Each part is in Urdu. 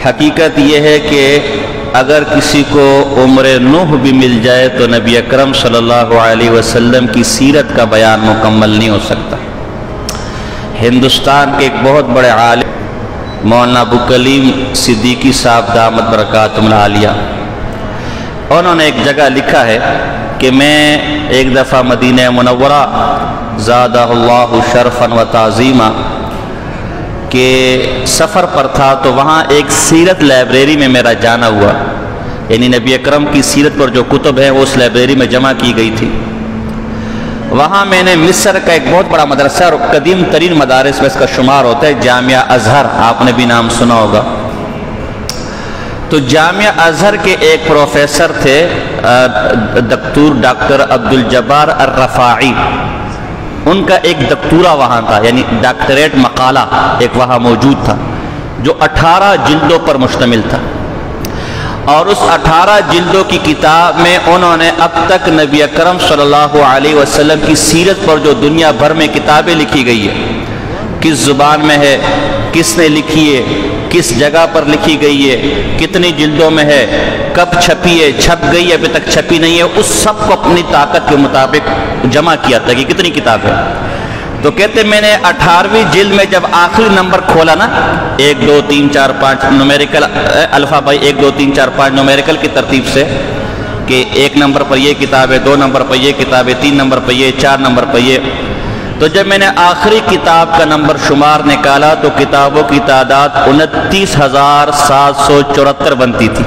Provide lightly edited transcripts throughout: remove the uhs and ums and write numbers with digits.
حقیقت یہ ہے کہ اگر کسی کو عمر نوح بھی مل جائے تو نبی اکرم صلی اللہ علیہ وسلم کی سیرت کا بیان مکمل نہیں ہو سکتا۔ ہندوستان کے ایک بہت بڑے عالم مولانا ابو کلیم صدیقی صاحب دامت برکاتہم العالیہ، انہوں نے ایک جگہ لکھا ہے کہ میں ایک دفعہ مدینہ منورہ زادہ اللہ شرفا و تعظیما کے سفر پر تھا، تو وہاں ایک سیرت لائبریری میں میرا جانا ہوا، یعنی نبی اکرم کی سیرت پر جو کتب ہیں وہ اس لائبریری میں جمع کی گئی تھی۔ وہاں میں نے مصر کا ایک بہت بڑا مدرسہ اور قدیم ترین مدارس میں اس کا شمار ہوتا ہے، جامعہ ازہر، آپ نے بھی نام سنا ہوگا۔ تو جامعہ ازہر کے ایک پروفیسر تھے ڈاکٹر عبدالجبار الرفاعی، ان کا ایک دکتورہ وہاں تھا، یعنی ڈاکٹریٹ مقالہ ایک وہاں موجود تھا جو 18 جلدوں پر مشتمل تھا، اور اس 18 جلدوں کی کتاب میں انہوں نے اب تک نبی اکرم صلی اللہ علیہ وسلم کی سیرت پر جو دنیا بھر میں کتابیں لکھی گئی ہے، کس زبان میں ہے، کس نے لکھی ہے، کس جگہ پر لکھی گئی ہے، کتنی جلدوں میں ہے، کب چھپی ہے، چھپ گئی ہے، ابھی تک چھپی نہیں ہے، اس سب کو اپنی طاقت کے مطابق جمع کیا تھا کہ کتنی کتاب ہے۔ تو کہتے میں نے 18ویں جلد میں جب آخری نمبر کھولا نا، 1 2 3 4 5 نومیریکل الفا بائی 1 2 3 4 5 نومیریکل کی ترتیب سے کہ 1 نمبر پر یہ کتاب ہے، 2 نمبر پر یہ کتاب ہے، 3 نمبر پر یہ، 4 نمبر پر یہ، تو جب میں نے آخری کتاب کا نمبر شمار نکالا تو کتابوں کی تعداد 29,774 بنتی تھی۔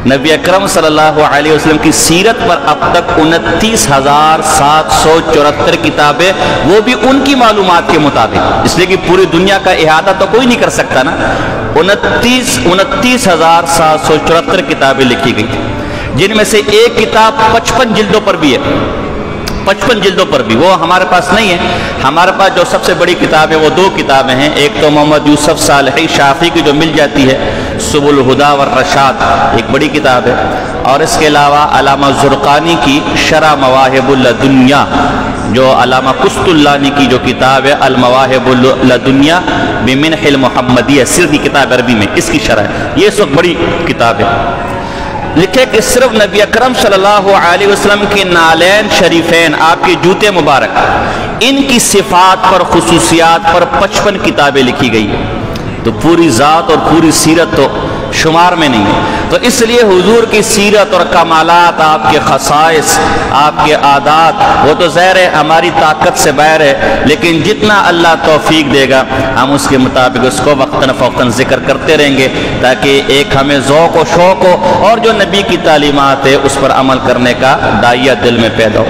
نبی اکرم صلی اللہ علیہ وسلم کی سیرت پر اب تک 29,774 کتابیں، وہ بھی ان کی معلومات کے مطابق، اس لیے کہ پوری دنیا کا احاطہ تو کوئی نہیں کر سکتا نا۔ 29,774 کتابیں لکھی گئی تھی، جن میں سے ایک کتاب 55 جلدوں پر بھی ہے، 55 جلدوں پر بھی، وہ ہمارے پاس نہیں ہے۔ ہمارے پاس جو سب سے بڑی کتاب ہے وہ 2 کتابیں ہیں، ایک تو محمد یوسف صالحی شافعی کی جو مل جاتی ہے سبل الہدی والرشاد، ایک بڑی کتاب ہے، اور اس کے علاوہ علامہ زرقانی کی شرح مواہب اللدنیا، جو علامہ قسط اللانی کی جو کتاب ہے المواہب اللدنیا بمنح المحمدیہ، سردی کتاب عربی میں اس کی شرح ہے، یہ اس وقت بڑی کتاب ہے۔ لکھے کہ صرف نبی اکرم صلی اللہ علیہ وسلم کے نالین شریفین، آپ کے جوتے مبارک، ان کی صفات پر، خصوصیات پر 55 کتابیں لکھی گئی ہیں۔ تو پوری ذات اور پوری سیرت تو شمار میں نہیں ہے، تو اس لیے حضور کی سیرت اور کمالات، آپ کے خصائص، آپ کے عادات، وہ تو ظاہر ہے ہماری طاقت سے باہر ہے، لیکن جتنا اللہ توفیق دے گا ہم اس کے مطابق اس کو وقتاً فوقتاً ذکر کرتے رہیں گے، تاکہ ایک ہمیں ذوق و شوق ہو، اور جو نبی کی تعلیمات ہے اس پر عمل کرنے کا داعیہ دل میں پیدا ہو۔